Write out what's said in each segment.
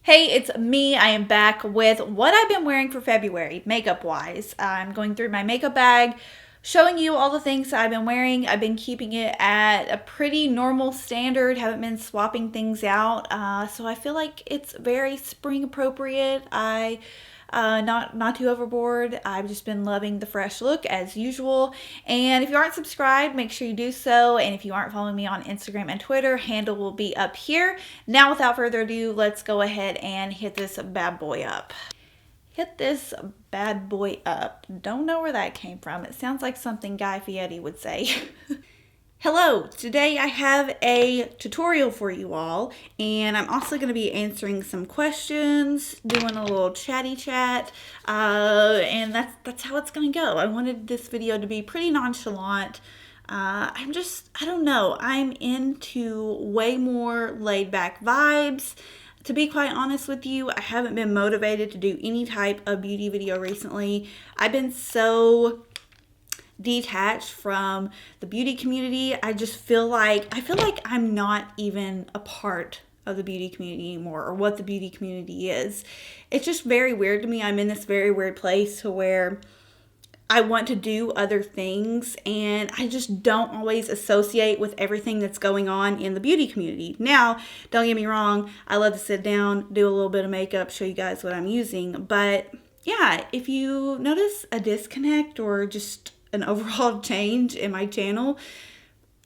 Hey, it's me. I am back with what I've been wearing for February, makeup-wise. I'm going through my makeup bag, showing you all the things I've been wearing. I've been keeping it at a pretty normal standard, haven't been swapping things out. So I feel like it's very spring appropriate. Not too overboard. I've just been loving the fresh look as usual. And if you aren't subscribed, make sure you do so. And if you aren't following me on Instagram and Twitter, handle will be up here. Now, without further ado, let's go ahead and hit this bad boy up. Hit this bad boy up. Don't know where that came from. It sounds like something Guy Fieri would say. Hello, today I have a tutorial for you all, and I'm also going to be answering some questions, doing a little chatty chat, and that's how it's going to go. I wanted this video to be pretty nonchalant. I don't know, I'm into way more laid back vibes. To be quite honest with you, I haven't been motivated to do any type of beauty video recently. I've been so detached from the beauty community. I feel like I'm not even a part of the beauty community anymore, or what the beauty community is. It's just very weird to me. I'm in this very weird place to where I want to do other things, and I just don't always associate with everything that's going on in the beauty community. Now, don't get me wrong, I love to sit down, do a little bit of makeup, show you guys what I'm using, but yeah, if you notice a disconnect or just an overall change in my channel,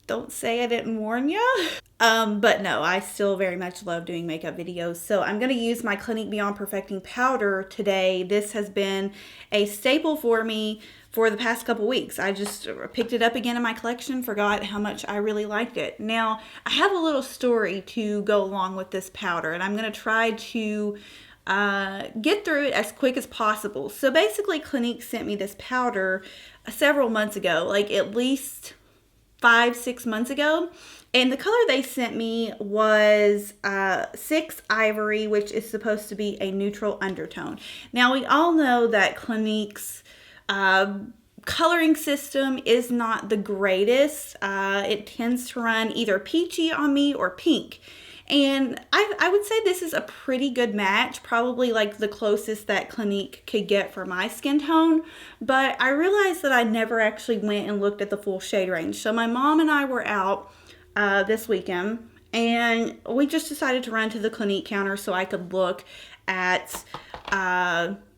don't say I didn't warn you. But no, I still very much love doing makeup videos. So I'm going to use my Clinique Beyond Perfecting powder today. This has been a staple for me for the past couple weeks. I just picked it up again in my collection, forgot how much I really liked it. Now, I have a little story to go along with this powder, and I'm going to try to get through it as quick as possible. So basically, Clinique sent me this powder several months ago, like at least 5-6 months ago, and the color they sent me was 6 Ivory, which is supposed to be a neutral undertone. Now, we all know that Clinique's coloring system is not the greatest. It tends to run either peachy on me or pink. And I would say this is a pretty good match, probably like the closest that Clinique could get for my skin tone. But I realized that I never actually went and looked at the full shade range. So my mom and I were out this weekend, and we just decided to run to the Clinique counter so I could look at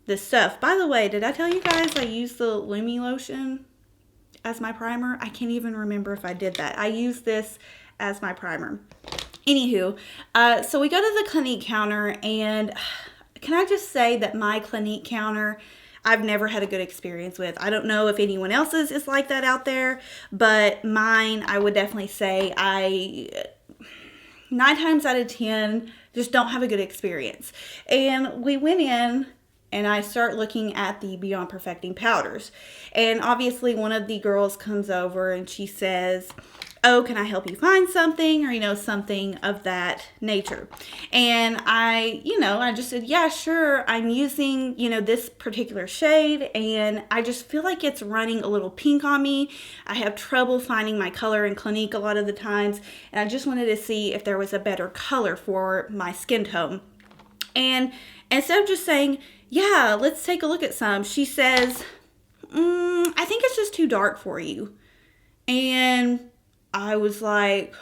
this stuff. By the way, did I tell you guys I used the Lumi lotion as my primer? I can't even remember if I did that. I used this as my primer. Anywho, so we go to the Clinique counter, and can I just say that my Clinique counter, I've never had a good experience with. I don't know if anyone else's is like that out there, but mine, I would definitely say 9 times out of 10 just don't have a good experience. And we went in, and I start looking at the Beyond Perfecting powders. And obviously one of the girls comes over and she says, "Oh, can I help you find something?" or, something of that nature. And I just said, "Yeah, sure. I'm using, this particular shade, and I just feel like it's running a little pink on me. I have trouble finding my color in Clinique a lot of the times, and I just wanted to see if there was a better color for my skin tone." And instead of just saying, "Yeah, let's take a look at some," she says, "I think it's just too dark for you." And I was like,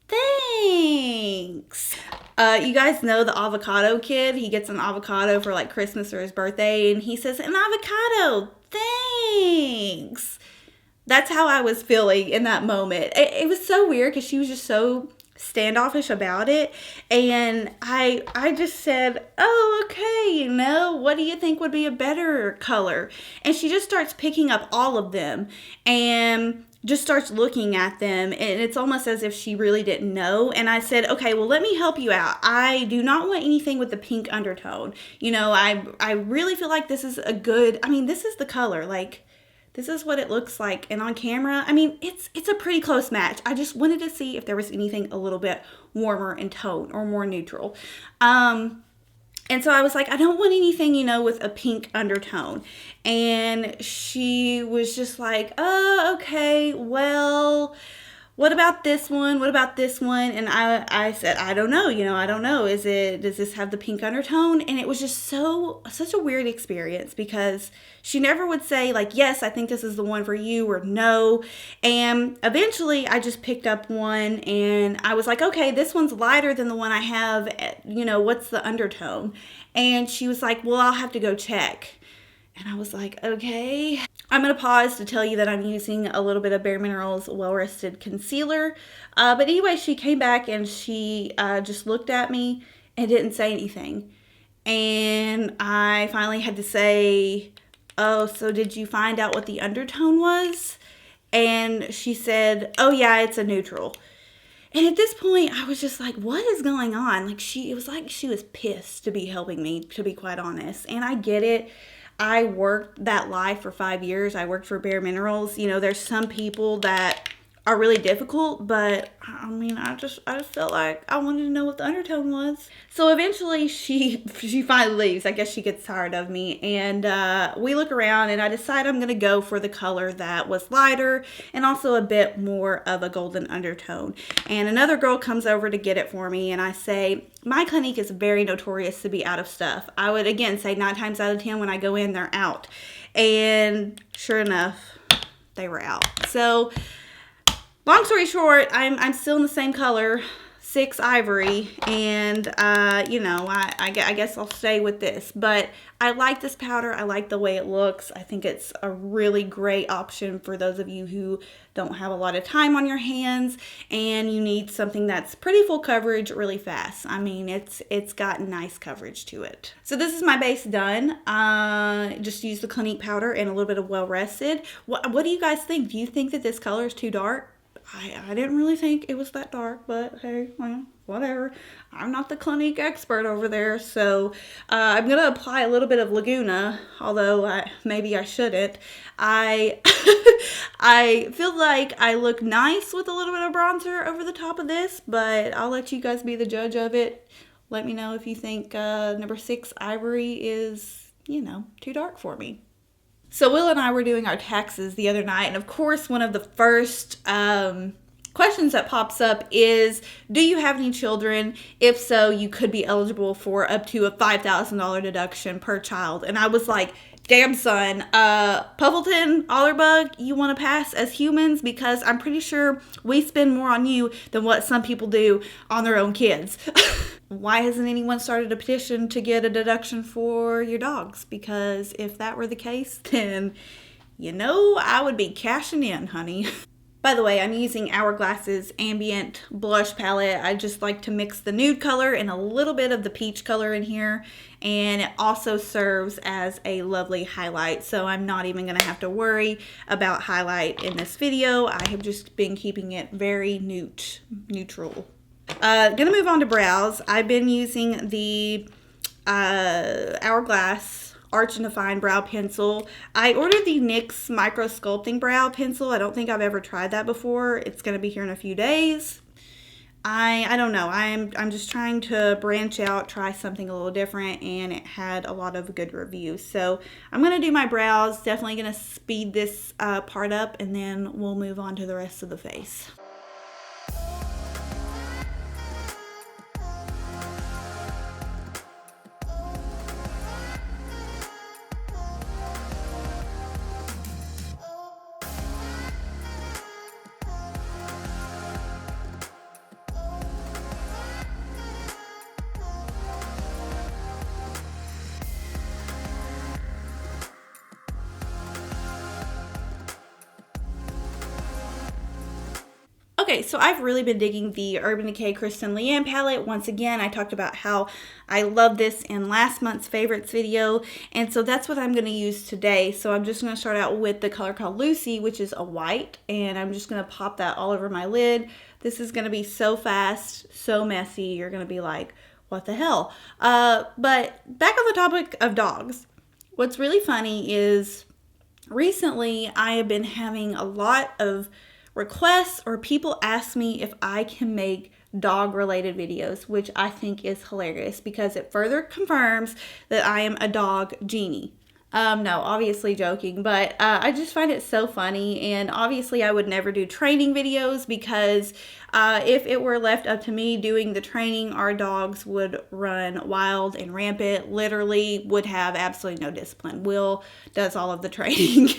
"Thanks." You guys know the avocado kid? He gets an avocado for like Christmas or his birthday, and he says, "An avocado, thanks." That's how I was feeling in that moment. It was so weird because she was just so standoffish about it, and I just said, "Oh, okay, what do you think would be a better color?" And she just starts picking up all of them and just starts looking at them, and it's almost as if she really didn't know. And I said, "Okay, well, let me help you out. I do not want anything with the pink undertone. I really feel like this is this is the color, like this is what it looks like, and on camera, it's a pretty close match. I just wanted to see if there was anything a little bit warmer in tone or more neutral." And so I was like, "I don't want anything, with a pink undertone." And she was just like, "Oh, okay, well, what about this one? What about this one? And I said, I don't know, I don't know. Does this have the pink undertone? And it was just such a weird experience because she never would say like, yes, I think this is the one for you, or no. And eventually I just picked up one and I was like, okay, this one's lighter than the one I have. What's the undertone? And she was like, well, I'll have to go check. And I was like, okay. I'm going to pause to tell you that I'm using a little bit of bareMinerals Well Rested Concealer. But anyway, she came back and she just looked at me and didn't say anything. And I finally had to say, oh, so did you find out what the undertone was? And she said, oh yeah, it's a neutral. And at this point, I was just like, what is going on? It was like she was pissed to be helping me, to be quite honest. And I get it. I worked that life for 5 years. I worked for bareMinerals. There's some people that are really difficult, but I just felt like I wanted to know what the undertone was. So eventually she finally leaves. I guess she gets tired of me, and we look around and I decide I'm going to go for the color that was lighter and also a bit more of a golden undertone. And another girl comes over to get it for me, and I say, my Clinique is very notorious to be out of stuff. I would again say 9 times out of 10 when I go in, they're out. And sure enough, they were out. So long story short, I'm still in the same color, 6 Ivory, and I guess I'll stay with this. But I like this powder. I like the way it looks. I think it's a really great option for those of you who don't have a lot of time on your hands and you need something that's pretty full coverage really fast. It's got nice coverage to it. So this is my base done. Just use the Clinique powder and a little bit of Well Rested. What do you guys think? Do you think that this color is too dark? I didn't really think it was that dark, but hey, well, whatever. I'm not the Clinique expert over there, so I'm going to apply a little bit of Laguna, although maybe I shouldn't. I feel like I look nice with a little bit of bronzer over the top of this, but I'll let you guys be the judge of it. Let me know if you think number 6 Ivory is, too dark for me. So Will and I were doing our taxes the other night, and of course one of the first questions that pops up is, do you have any children? If so, you could be eligible for up to a $5,000 deduction per child. And I was like, damn son, Puffleton, Allerbug, you want to pass as humans? Because I'm pretty sure we spend more on you than what some people do on their own kids. Why hasn't anyone started a petition to get a deduction for your dogs? Because if that were the case, then, I would be cashing in, honey. By the way, I'm using Hourglass's Ambient blush palette. I just like to mix the nude color and a little bit of the peach color in here. And it also serves as a lovely highlight. So I'm not even going to have to worry about highlight in this video. I have just been keeping it very neutral. Gonna move on to brows. I've been using the Hourglass Arch and Define brow pencil. I ordered the NYX Micro Sculpting brow pencil. I don't think I've ever tried that before. It's gonna be here in a few days. I don't know. I'm just trying to branch out, try something a little different, and it had a lot of good reviews. So I'm gonna do my brows. Definitely gonna speed this part up, and then we'll move on to the rest of the face. Okay, so I've really been digging the Urban Decay Kristen Leanne palette. Once again, I talked about how I love this in last month's favorites video, and so that's what I'm going to use today. So I'm just going to start out with the color called Lucy, which is a white, and I'm just going to pop that all over my lid. This is going to be so fast, so messy, you're going to be like, what the hell? But back on the topic of dogs, what's really funny is recently I have been having a lot of requests or people ask me if I can make dog related videos, which I think is hilarious because it further confirms that I am a dog genie. No, obviously joking, but I just find it so funny. And obviously, I would never do training videos because if it were left up to me doing the training, our dogs would run wild and rampant, literally would have absolutely no discipline. Will does all of the training.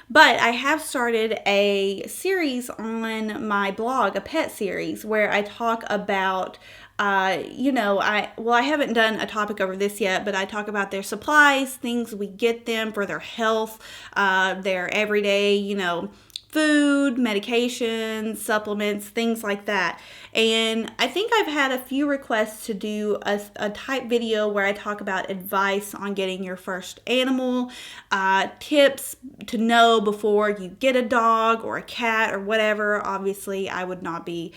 But I have started a series on my blog, a pet series, where I talk about I haven't done a topic over this yet, but I talk about their supplies, things we get them for their health, their everyday, food, medications, supplements, things like that. And I think I've had a few requests to do a type video where I talk about advice on getting your first animal, tips to know before you get a dog or a cat or whatever. Obviously, I would not be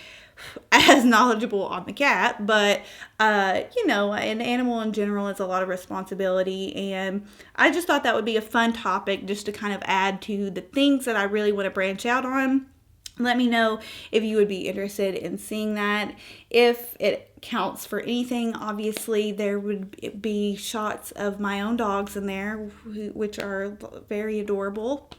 as knowledgeable on the cat, but an animal in general is a lot of responsibility, and I just thought that would be a fun topic just to kind of add to the things that I really want to branch out on. Let me know if you would be interested in seeing that. If it counts for anything, obviously there would be shots of my own dogs in there, which are very adorable.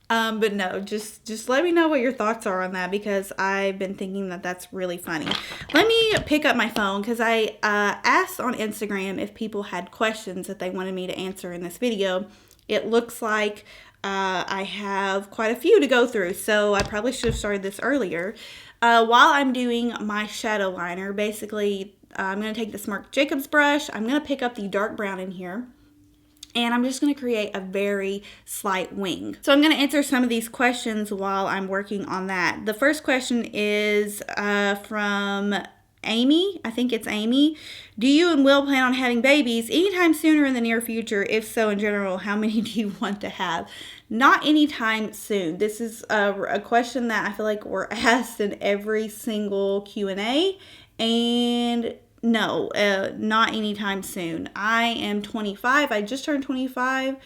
But no, just let me know what your thoughts are on that, because I've been thinking that that's really funny. Let me pick up my phone because I asked on Instagram if people had questions that they wanted me to answer in this video. It looks like I have quite a few to go through, so I probably should have started this earlier. While I'm doing my shadow liner, basically I'm going to take this Marc Jacobs brush. I'm going to pick up the dark brown in here, and I'm just going to create a very slight wing. So I'm going to answer some of these questions while I'm working on that. The first question is from Amy. I think it's Amy. Do you and Will plan on having babies anytime sooner in the near future? If so, in general, how many do you want to have? Not anytime soon. This is a question that I feel like we're asked in every single Q&A, and no, not anytime soon. I am 25. I just turned 25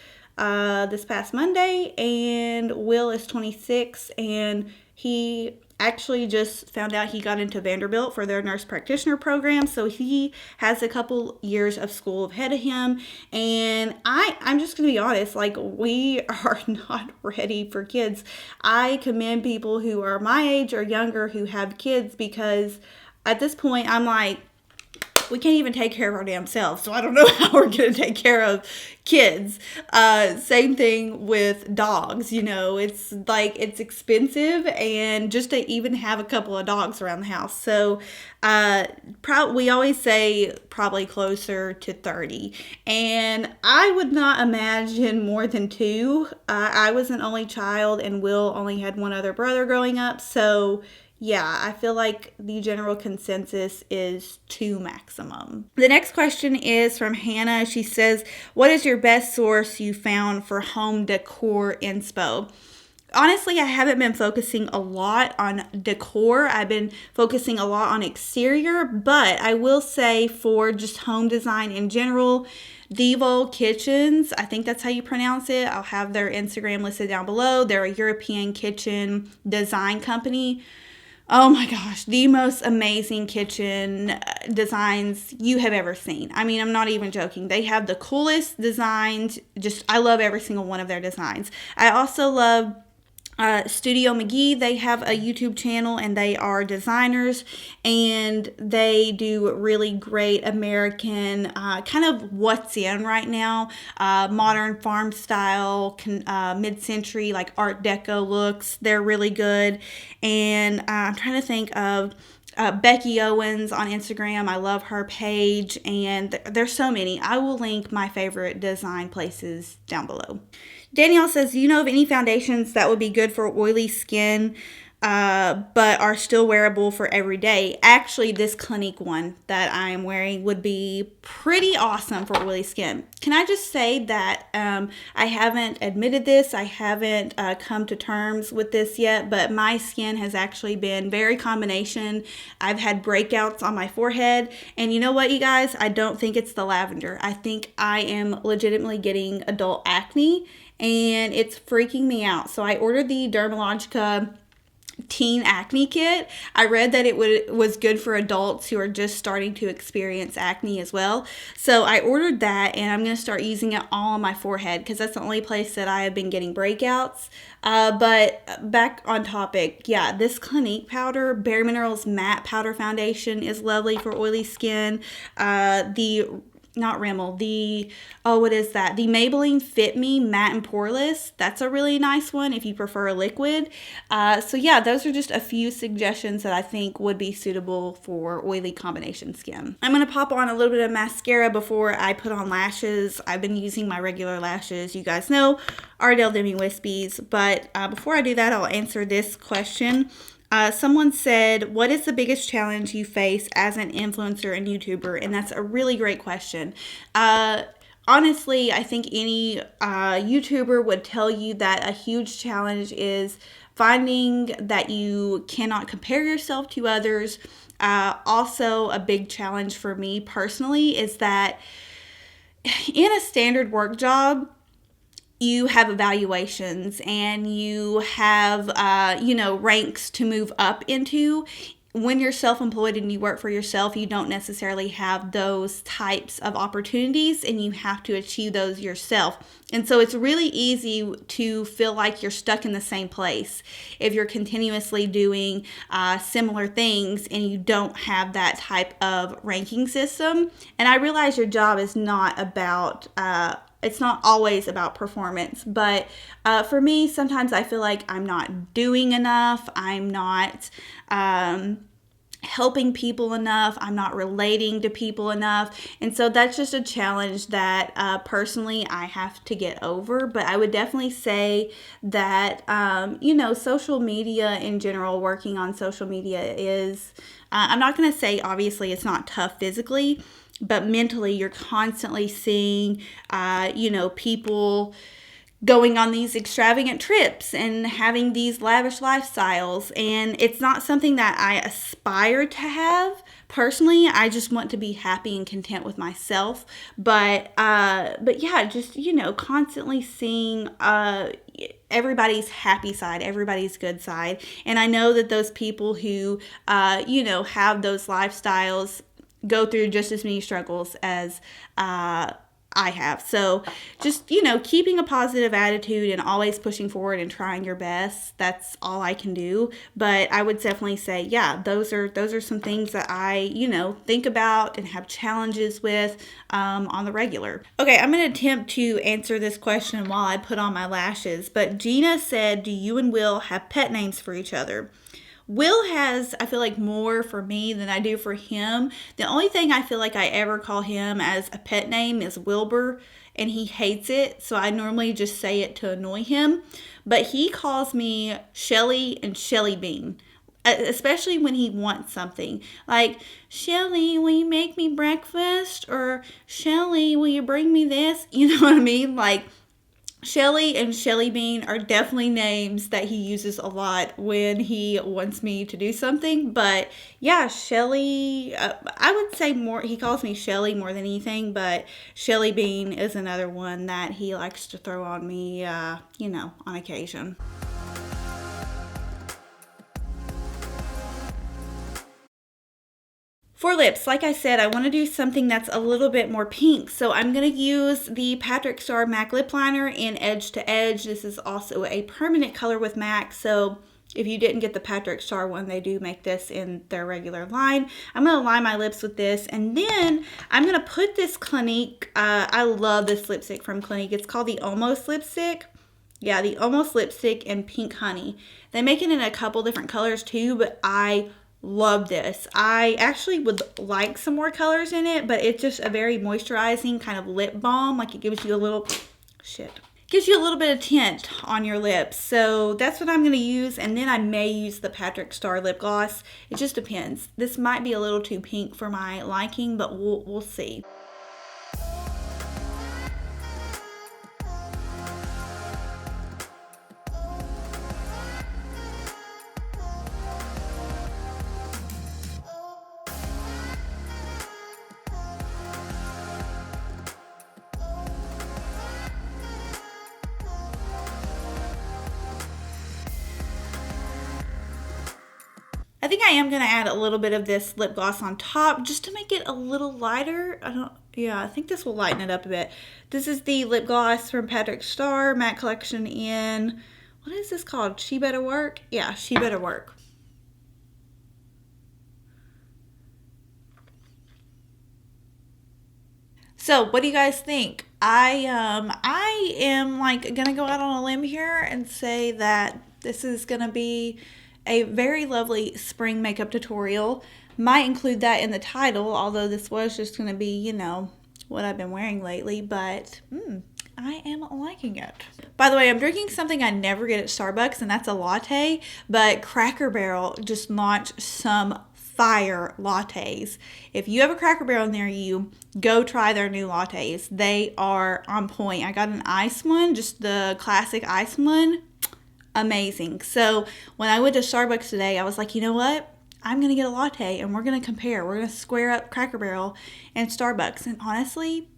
this past Monday, and Will is 26, and he actually just found out he got into Vanderbilt for their nurse practitioner program, so he has a couple years of school ahead of him. And I'm just gonna be honest, like, we are not ready for kids. I commend people who are my age or younger who have kids, because at this point I'm like, we can't even take care of our damn selves, so I don't know how we're going to take care of kids. Same thing with dogs, it's like, it's expensive, and just to even have a couple of dogs around the house. So we always say probably closer to 30, and I would not imagine more than 2. I was an only child, and Will only had one other brother growing up, so yeah, I feel like the general consensus is 2 maximum. The next question is from Hannah. She says, what is your best source you found for home decor inspo? Honestly, I haven't been focusing a lot on decor. I've been focusing a lot on exterior, but I will say for just home design in general, Devo Kitchens, I think that's how you pronounce it. I'll have their Instagram listed down below. They're a European kitchen design company. Oh my gosh, the most amazing kitchen designs you have ever seen. I mean, I'm not even joking. They have the coolest designs. I love every single one of their designs. I also love Studio McGee. They have a YouTube channel, and they are designers, and they do really great American kind of what's in right now, modern farm style, mid-century, like Art Deco looks. They're really good. And I'm trying to think of Becky Owens on Instagram. I love her page, and there's so many. I will link my favorite design places down below. Danielle says, do you know of any foundations that would be good for oily skin but are still wearable for every day? Actually, this Clinique one that I am wearing would be pretty awesome for oily skin. Can I just say that I haven't admitted this, I haven't come to terms with this yet, but my skin has actually been very combination. I've had breakouts on my forehead, and you know what, you guys? I don't think it's the lavender. I think I am legitimately getting adult acne, and it's freaking me out. So I ordered the Dermalogica teen acne kit. I read that it was good for adults who are just starting to experience acne as well. So I ordered that, and I'm going to start using it all on my forehead because that's the only place that I have been getting breakouts. But back on topic, yeah, this Clinique powder, bareMinerals Matte Powder Foundation, is lovely for oily skin. Not Rimmel, what is that? The Maybelline Fit Me Matte and Poreless. That's a really nice one if you prefer a liquid. So yeah, those are just a few suggestions that I think would be suitable for oily combination skin. I'm going to pop on a little bit of mascara before I put on lashes. I've been using my regular lashes. You guys know, Ardell, Demi, Wispies. But before I do that, I'll answer this question. Someone said, what is the biggest challenge you face as an influencer and YouTuber? And that's a really great question. Honestly, I think any YouTuber would tell you that a huge challenge is finding that you cannot compare yourself to others. Also, a big challenge for me personally is that in a standard work job, you have evaluations and you have, ranks to move up into. When you're self-employed and you work for yourself, you don't necessarily have those types of opportunities, and you have to achieve those yourself. And so it's really easy to feel like you're stuck in the same place if you're continuously doing similar things and you don't have that type of ranking system. And I realize your job is not about it's not always about performance, but for me, sometimes I feel like I'm not doing enough. I'm not helping people enough. I'm not relating to people enough. And so that's just a challenge that personally I have to get over. But I would definitely say that, social media in general, working on social media is, I'm not going to say obviously it's not tough physically, but mentally you're constantly seeing, people going on these extravagant trips and having these lavish lifestyles. And it's not something that I aspire to have. Personally, I just want to be happy and content with myself. But yeah, just, constantly seeing everybody's happy side, everybody's good side. And I know that those people who, have those lifestyles go through just as many struggles as I have. So just, keeping a positive attitude and always pushing forward and trying your best. That's all I can do. But I would definitely say, yeah, those are some things that I, think about and have challenges with on the regular. Okay, I'm going to attempt to answer this question while I put on my lashes. But Gina said, do you and Will have pet names for each other? Will has, I feel like, more for me than I do for him. The only thing I feel like I ever call him as a pet name is Wilbur, and he hates it, so I normally just say it to annoy him. But he calls me Shelly and Shelly Bean, especially when he wants something. Like, Shelly, will you make me breakfast? Or, Shelly, will you bring me this? You know what I mean? Like, Shelly and Shelly Bean are definitely names that he uses a lot when he wants me to do something. But yeah, Shelly, I would say more, he calls me Shelly more than anything, but Shelly Bean is another one that he likes to throw on me, on occasion. For lips, like I said, I want to do something that's a little bit more pink. So I'm going to use the Patrick Starrr MAC Lip Liner in Edge to Edge. This is also a permanent color with MAC. So if you didn't get the Patrick Starrr one, they do make this in their regular line. I'm going to line my lips with this. And then I'm going to put this Clinique. I love this lipstick from Clinique. It's called the Almost Lipstick. Yeah, the Almost Lipstick in Pink Honey. They make it in a couple different colors too, but I love this. I actually would like some more colors in it, but it's just a very moisturizing kind of lip balm. Like, it gives you a little gives you a little bit of tint on your lips. So that's what I'm going to use. And then I may use the Patrick Starrr lip gloss. It just depends. This might be a little too pink for my liking, but we'll see. I think I am going to add a little bit of this lip gloss on top just to make it a little lighter. I think this will lighten it up a bit. This is the lip gloss from Patrick Starrr matte collection in, what is this called? She Better Work? Yeah, She Better Work. So what do you guys think? I am like gonna go out on a limb here and say that this is gonna be a very lovely spring makeup tutorial. Might include that in the title, although this was just gonna be, you know, what I've been wearing lately, but I am liking it. By the way, I'm drinking something I never get at Starbucks, and that's a latte, but Cracker Barrel just launched some fire lattes. If you have a Cracker Barrel near you, go try their new lattes. They are on point. I got an ice one, just the classic ice one. Amazing. So when I went to Starbucks today, I was like, you know what? I'm going to get a latte and we're going to compare. We're going to square up Cracker Barrel and Starbucks. And honestly,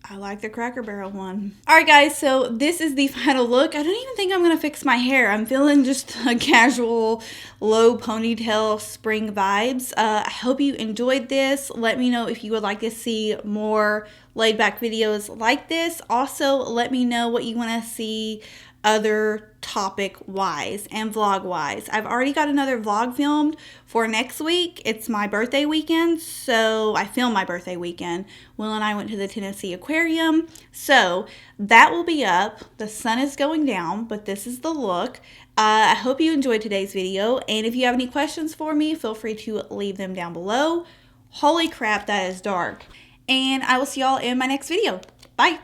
I like the Cracker Barrel one. All right, guys, so this is the final look. I don't even think I'm going to fix my hair. I'm feeling just a casual, low ponytail spring vibes. I hope you enjoyed this. Let me know if you would like to see more laid back videos like this. Also, let me know what you want to see other topic wise and vlog wise. I've already got another vlog filmed for next week. It's my birthday weekend, so I filmed my birthday weekend. Will and I went to the Tennessee Aquarium, so that will be up. The sun is going down, but this is the look. I hope you enjoyed today's video, and if you have any questions for me, feel free to leave them down below. Holy crap, that is dark. And I will see y'all in my next video. Bye.